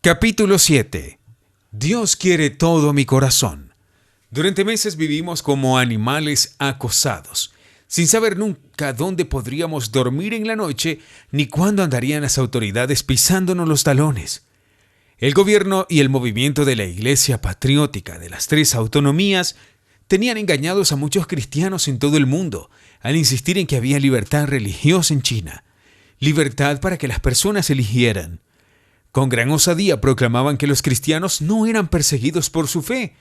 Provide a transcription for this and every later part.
Capítulo 7. Dios quiere todo mi corazón. Durante meses vivimos como animales acosados, sin saber nunca dónde podríamos dormir en la noche ni cuándo andarían las autoridades pisándonos los talones. El gobierno y el movimiento de la Iglesia Patriótica de las Tres Autonomías tenían engañados a muchos cristianos en todo el mundo al insistir en que había libertad religiosa en China, libertad para que las personas eligieran. Con gran osadía proclamaban que los cristianos no eran perseguidos por su fe.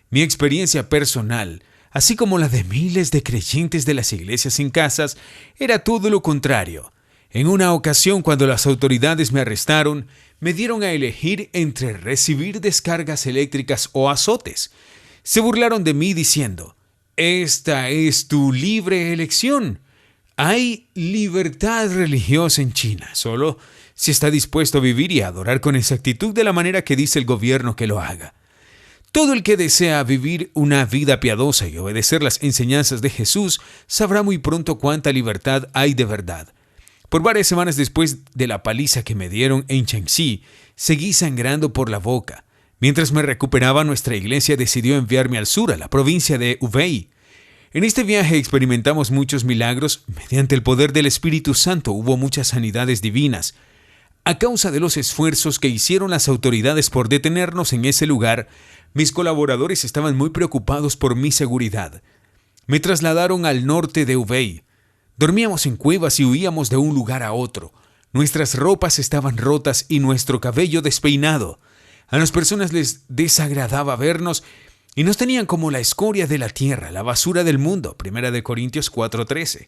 Mi experiencia personal, así como la de miles de creyentes de las iglesias en casas, era todo lo contrario. En una ocasión, cuando las autoridades me arrestaron, me dieron a elegir entre recibir descargas eléctricas o azotes. Se burlaron de mí diciendo: «Esta es tu libre elección. Hay libertad religiosa en China, solo si está dispuesto a vivir y a adorar con exactitud de la manera que dice el gobierno que lo haga. Todo el que desea vivir una vida piadosa y obedecer las enseñanzas de Jesús sabrá muy pronto cuánta libertad hay de verdad». Por varias semanas después de la paliza que me dieron en Shanxi, seguí sangrando por la boca. Mientras me recuperaba, nuestra iglesia decidió enviarme al sur, a la provincia de Hubei. En este viaje experimentamos muchos milagros. Mediante el poder del Espíritu Santo hubo muchas sanidades divinas. A causa de los esfuerzos que hicieron las autoridades por detenernos en ese lugar, mis colaboradores estaban muy preocupados por mi seguridad. Me trasladaron al norte de Hubei. Dormíamos en cuevas y huíamos de un lugar a otro. Nuestras ropas estaban rotas y nuestro cabello despeinado. A las personas les desagradaba vernos y nos tenían como la escoria de la tierra, la basura del mundo. 1 Corintios 4:13.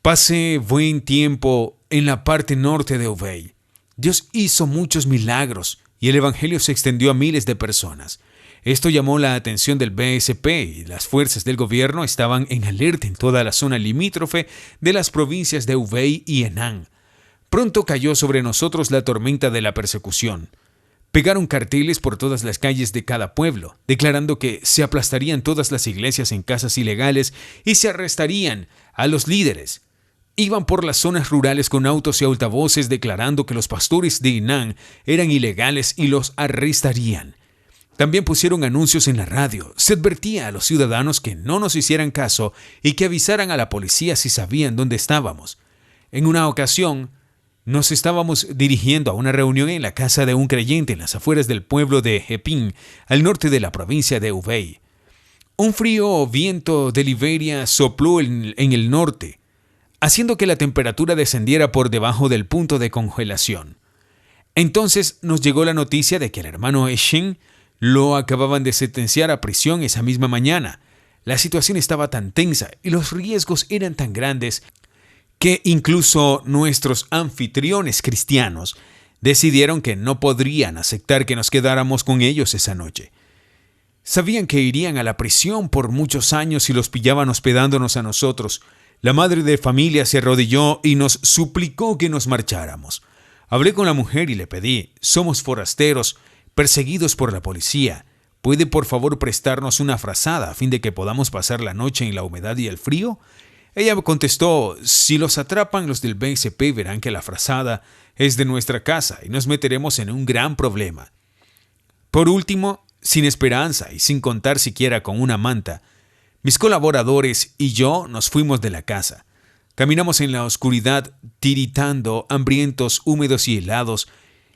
Pasé buen tiempo en la parte norte de Hubei. Dios hizo muchos milagros y el evangelio se extendió a miles de personas. Esto llamó la atención del BSP y las fuerzas del gobierno estaban en alerta en toda la zona limítrofe de las provincias de Hubei y Henan. Pronto cayó sobre nosotros la tormenta de la persecución. Pegaron carteles por todas las calles de cada pueblo, declarando que se aplastarían todas las iglesias en casas ilegales y se arrestarían a los líderes. Iban por las zonas rurales con autos y altavoces declarando que los pastores de Henan eran ilegales y los arrestarían. También pusieron anuncios en la radio. Se advertía a los ciudadanos que no nos hicieran caso y que avisaran a la policía si sabían dónde estábamos. En una ocasión, nos estábamos dirigiendo a una reunión en la casa de un creyente en las afueras del pueblo de Heping, al norte de la provincia de Hubei. Un frío viento de Liberia sopló en el norte, haciendo que la temperatura descendiera por debajo del punto de congelación. Entonces nos llegó la noticia de que el hermano Eshin lo acababan de sentenciar a prisión esa misma mañana. La situación estaba tan tensa y los riesgos eran tan grandes que incluso nuestros anfitriones cristianos decidieron que no podrían aceptar que nos quedáramos con ellos esa noche. Sabían que irían a la prisión por muchos años si los pillaban hospedándonos a nosotros. La madre de familia se arrodilló y nos suplicó que nos marcháramos. Hablé con la mujer y le pedí: «Somos forasteros, perseguidos por la policía. ¿Puede por favor prestarnos una frazada a fin de que podamos pasar la noche en la humedad y el frío?». Ella me contestó: «Si los atrapan los del BSP verán que la frazada es de nuestra casa y nos meteremos en un gran problema». Por último, sin esperanza y sin contar siquiera con una manta, mis colaboradores y yo nos fuimos de la casa. Caminamos en la oscuridad, tiritando, hambrientos, húmedos y helados,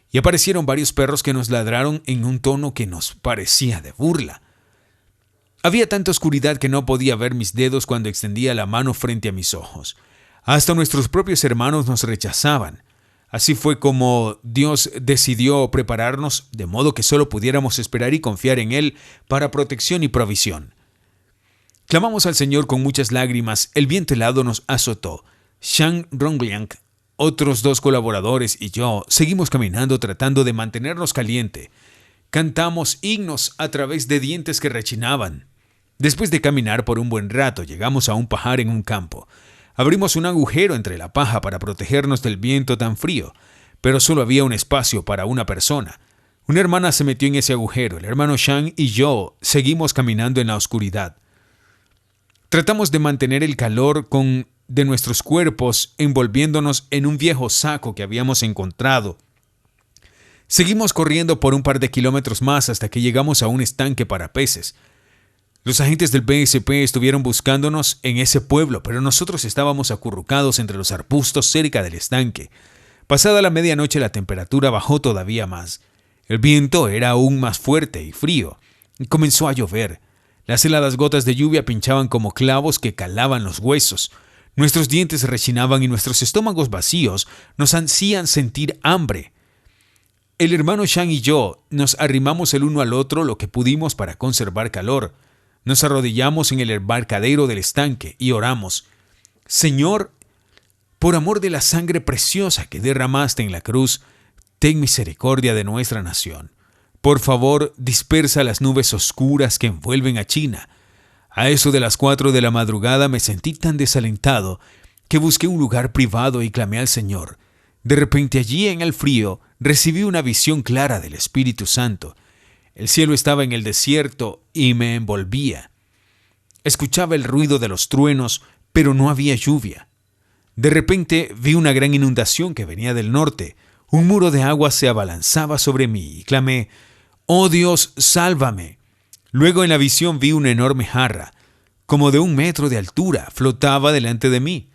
y aparecieron varios perros que nos ladraron en un tono que nos parecía de burla. Había tanta oscuridad que no podía ver mis dedos cuando extendía la mano frente a mis ojos. Hasta nuestros propios hermanos nos rechazaban. Así fue como Dios decidió prepararnos de modo que solo pudiéramos esperar y confiar en Él para protección y provisión. Clamamos al Señor con muchas lágrimas. El viento helado nos azotó. Shang Rongliang, otros 2 colaboradores y yo seguimos caminando tratando de mantenernos caliente. Cantamos himnos a través de dientes que rechinaban. Después de caminar por un buen rato, llegamos a un pajar en un campo. Abrimos un agujero entre la paja para protegernos del viento tan frío, pero solo había un espacio para una persona. Una hermana se metió en ese agujero. El hermano Shang y yo seguimos caminando en la oscuridad. Tratamos de mantener el calor de nuestros cuerpos envolviéndonos en un viejo saco que habíamos encontrado. Seguimos corriendo por un par de kilómetros más hasta que llegamos a un estanque para peces. Los agentes del BSP estuvieron buscándonos en ese pueblo, pero nosotros estábamos acurrucados entre los arbustos cerca del estanque. Pasada la medianoche la temperatura bajó todavía más. El viento era aún más fuerte y frío. Comenzó a llover. Las heladas gotas de lluvia pinchaban como clavos que calaban los huesos. Nuestros dientes rechinaban y nuestros estómagos vacíos nos hacían sentir hambre. El hermano Shang y yo nos arrimamos el uno al otro lo que pudimos para conservar calor. Nos arrodillamos en el embarcadero del estanque y oramos. Señor, por amor de la sangre preciosa que derramaste en la cruz, ten misericordia de nuestra nación. Por favor, dispersa las nubes oscuras que envuelven a China. A eso de las 4 de la madrugada me sentí tan desalentado que busqué un lugar privado y clamé al Señor. De repente allí en el frío recibí una visión clara del Espíritu Santo. El cielo estaba en el desierto y me envolvía. Escuchaba el ruido de los truenos, pero no había lluvia. De repente vi una gran inundación que venía del norte. Un muro de agua se abalanzaba sobre mí y clamé, «¡Oh Dios, sálvame!». Luego en la visión vi una enorme jarra, como de 1 metro de altura, flotaba delante de mí.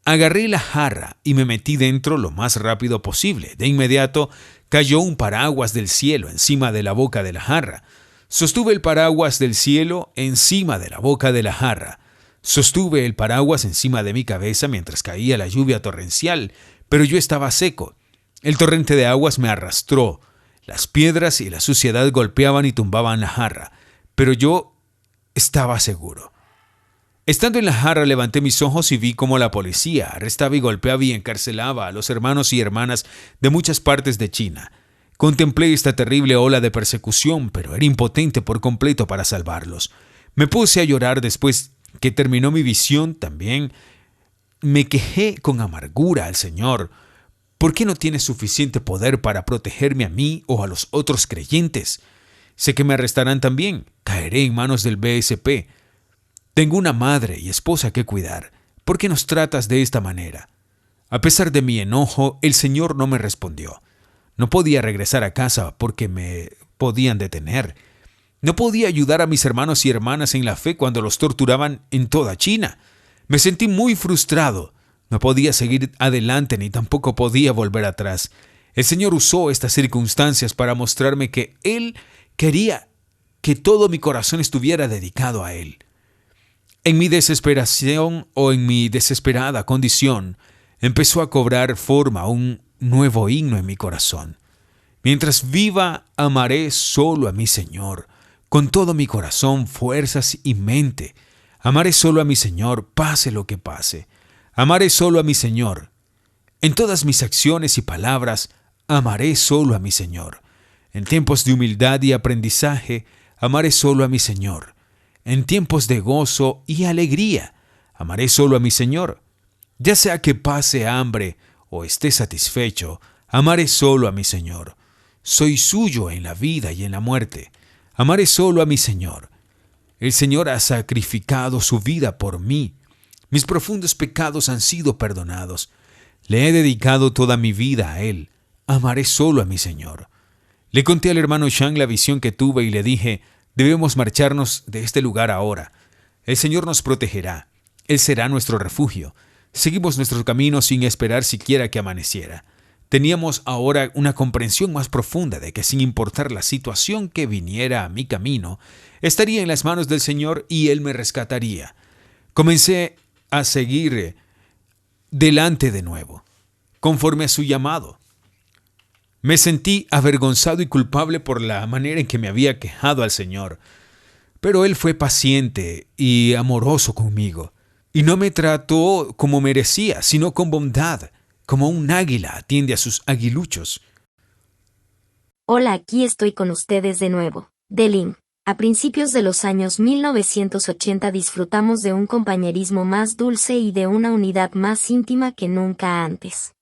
Agarré la jarra y me metí dentro lo más rápido posible. De inmediato cayó un paraguas del cielo encima de la boca de la jarra. Sostuve el paraguas del cielo encima de la boca de la jarra. Sostuve el paraguas encima de mi cabeza mientras caía la lluvia torrencial, pero yo estaba seco. El torrente de aguas me arrastró. Las piedras y la suciedad golpeaban y tumbaban la jarra, pero yo estaba seguro. Estando en la jarra levanté mis ojos y vi cómo la policía arrestaba y golpeaba y encarcelaba a los hermanos y hermanas de muchas partes de China. Contemplé esta terrible ola de persecución, pero era impotente por completo para salvarlos. Me puse a llorar después que terminó mi visión también. Me quejé con amargura al Señor. ¿Por qué no tiene suficiente poder para protegerme a mí o a los otros creyentes? Sé que me arrestarán también. Caeré en manos del BSP. Tengo una madre y esposa que cuidar. ¿Por qué nos tratas de esta manera? A pesar de mi enojo, el Señor no me respondió. No podía regresar a casa porque me podían detener. No podía ayudar a mis hermanos y hermanas en la fe cuando los torturaban en toda China. Me sentí muy frustrado. No podía seguir adelante ni tampoco podía volver atrás. El Señor usó estas circunstancias para mostrarme que Él quería que todo mi corazón estuviera dedicado a Él. En mi desesperación o en mi desesperada condición, empezó a cobrar forma un nuevo himno en mi corazón. Mientras viva, amaré solo a mi Señor, con todo mi corazón, fuerzas y mente. Amaré solo a mi Señor, pase lo que pase. Amaré solo a mi Señor. En todas mis acciones y palabras, amaré solo a mi Señor. En tiempos de humildad y aprendizaje, amaré solo a mi Señor. En tiempos de gozo y alegría, amaré solo a mi Señor. Ya sea que pase hambre o esté satisfecho, amaré solo a mi Señor. Soy suyo en la vida y en la muerte. Amaré solo a mi Señor. El Señor ha sacrificado su vida por mí. Mis profundos pecados han sido perdonados. Le he dedicado toda mi vida a Él. Amaré solo a mi Señor. Le conté al hermano Shang la visión que tuve y le dije, debemos marcharnos de este lugar ahora. El Señor nos protegerá. Él será nuestro refugio. Seguimos nuestro camino sin esperar siquiera que amaneciera. Teníamos ahora una comprensión más profunda de que sin importar la situación que viniera a mi camino, estaría en las manos del Señor y Él me rescataría. Comencé a seguir delante de nuevo, conforme a su llamado. Me sentí avergonzado y culpable por la manera en que me había quejado al Señor, pero Él fue paciente y amoroso conmigo, y no me trató como merecía, sino con bondad, como un águila atiende a sus aguiluchos. Hola, aquí estoy con ustedes de nuevo. Delin. A principios de los años 1980 disfrutamos de un compañerismo más dulce y de una unidad más íntima que nunca antes.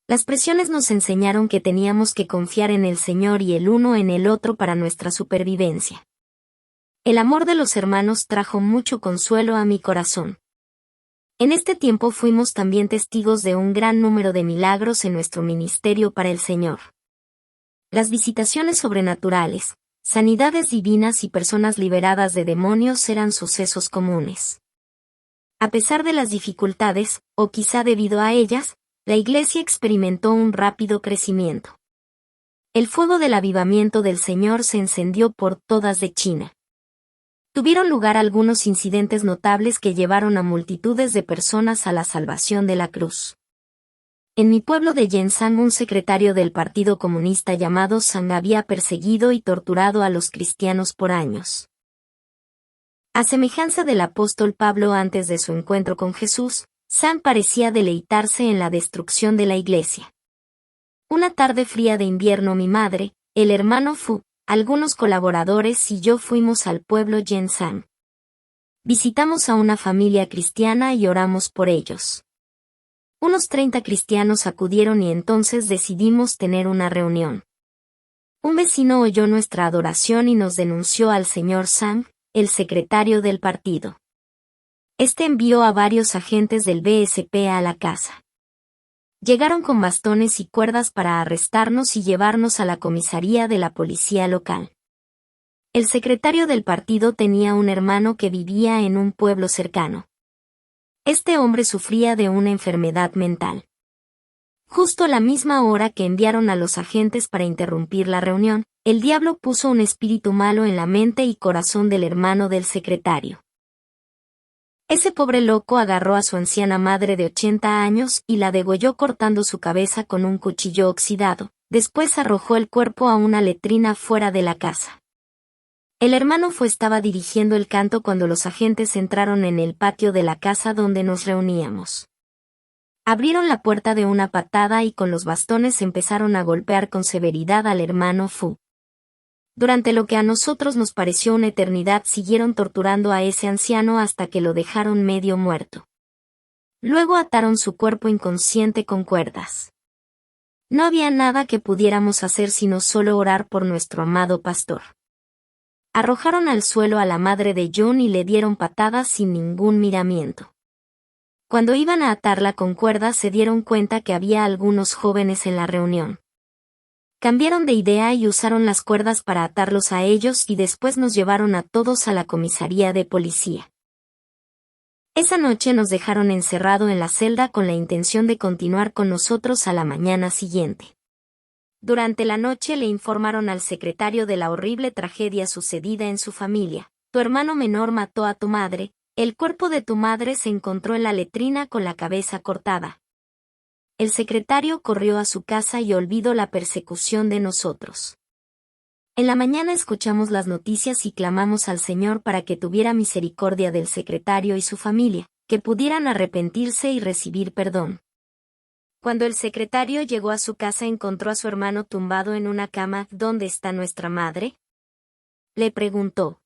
Las presiones nos enseñaron que teníamos que confiar en el Señor y el uno en el otro para nuestra supervivencia. El amor de los hermanos trajo mucho consuelo a mi corazón. En este tiempo fuimos también testigos de un gran número de milagros en nuestro ministerio para el Señor. Las visitaciones sobrenaturales, sanidades divinas y personas liberadas de demonios eran sucesos comunes. A pesar de las dificultades, o quizá debido a ellas, la Iglesia experimentó un rápido crecimiento. El fuego del avivamiento del Señor se encendió por todas de China. Tuvieron lugar algunos incidentes notables que llevaron a multitudes de personas a la salvación de la cruz. En mi pueblo de Yenshan, un secretario del Partido Comunista llamado Zhang había perseguido y torturado a los cristianos por años. A semejanza del apóstol Pablo antes de su encuentro con Jesús, Zhang parecía deleitarse en la destrucción de la iglesia. Una tarde fría de invierno mi madre, el hermano Fu, algunos colaboradores y yo fuimos al pueblo Yenshan. Visitamos a una familia cristiana y oramos por ellos. Unos 30 cristianos acudieron y entonces decidimos tener una reunión. Un vecino oyó nuestra adoración y nos denunció al señor Zhang, el secretario del partido. Este envió a varios agentes del BSP a la casa. Llegaron con bastones y cuerdas para arrestarnos y llevarnos a la comisaría de la policía local. El secretario del partido tenía un hermano que vivía en un pueblo cercano. Este hombre sufría de una enfermedad mental. Justo a la misma hora que enviaron a los agentes para interrumpir la reunión, el diablo puso un espíritu malo en la mente y corazón del hermano del secretario. Ese pobre loco agarró a su anciana madre de 80 años y la degolló cortando su cabeza con un cuchillo oxidado. Después arrojó el cuerpo a una letrina fuera de la casa. El hermano estaba dirigiendo el canto cuando los agentes entraron en el patio de la casa donde nos reuníamos. Abrieron la puerta de una patada y con los bastones empezaron a golpear con severidad al hermano Fu. Durante lo que a nosotros nos pareció una eternidad siguieron torturando a ese anciano hasta que lo dejaron medio muerto. Luego ataron su cuerpo inconsciente con cuerdas. No había nada que pudiéramos hacer sino solo orar por nuestro amado pastor. Arrojaron al suelo a la madre de Jun y le dieron patadas sin ningún miramiento. Cuando iban a atarla con cuerdas se dieron cuenta que había algunos jóvenes en la reunión. Cambiaron de idea y usaron las cuerdas para atarlos a ellos y después nos llevaron a todos a la comisaría de policía. Esa noche nos dejaron encerrado en la celda con la intención de continuar con nosotros a la mañana siguiente. Durante la noche le informaron al secretario de la horrible tragedia sucedida en su familia. Tu hermano menor mató a tu madre, el cuerpo de tu madre se encontró en la letrina con la cabeza cortada. El secretario corrió a su casa y olvidó la persecución de nosotros. En la mañana escuchamos las noticias y clamamos al Señor para que tuviera misericordia del secretario y su familia, que pudieran arrepentirse y recibir perdón. Cuando el secretario llegó a su casa encontró a su hermano tumbado en una cama. ¿Dónde está nuestra madre?, le preguntó.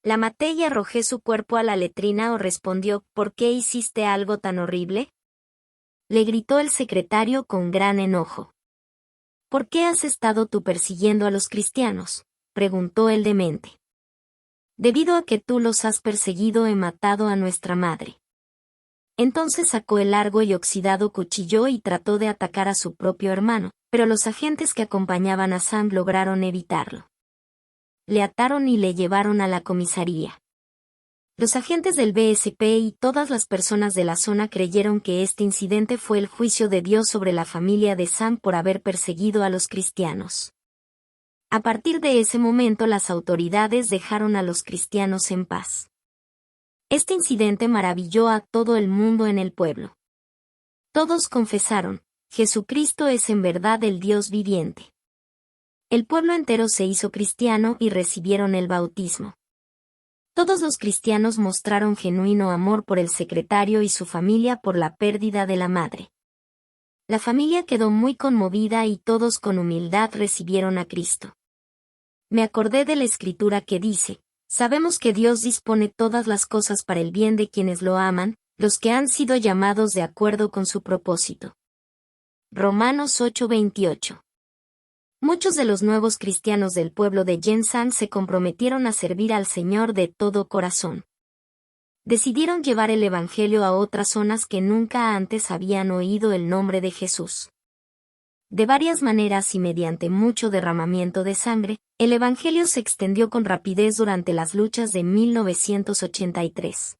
La maté y arrojé su cuerpo a la letrina, o respondió. ¿Por qué hiciste algo tan horrible?, le gritó el secretario con gran enojo. ¿Por qué has estado tú persiguiendo a los cristianos?, preguntó el demente. Debido a que tú los has perseguido he matado a nuestra madre. Entonces sacó el largo y oxidado cuchillo y trató de atacar a su propio hermano, pero los agentes que acompañaban a Sam lograron evitarlo. Le ataron y le llevaron a la comisaría. Los agentes del BSP y todas las personas de la zona creyeron que este incidente fue el juicio de Dios sobre la familia de Sam por haber perseguido a los cristianos. A partir de ese momento las autoridades dejaron a los cristianos en paz. Este incidente maravilló a todo el mundo en el pueblo. Todos confesaron, Jesucristo es en verdad el Dios viviente. El pueblo entero se hizo cristiano y recibieron el bautismo. Todos los cristianos mostraron genuino amor por el secretario y su familia por la pérdida de la madre. La familia quedó muy conmovida y todos con humildad recibieron a Cristo. Me acordé de la escritura que dice, sabemos que Dios dispone todas las cosas para el bien de quienes lo aman, los que han sido llamados de acuerdo con su propósito. Romanos 8:28. Muchos de los nuevos cristianos del pueblo de Yenshan se comprometieron a servir al Señor de todo corazón. Decidieron llevar el Evangelio a otras zonas que nunca antes habían oído el nombre de Jesús. De varias maneras y mediante mucho derramamiento de sangre, el Evangelio se extendió con rapidez durante las luchas de 1983.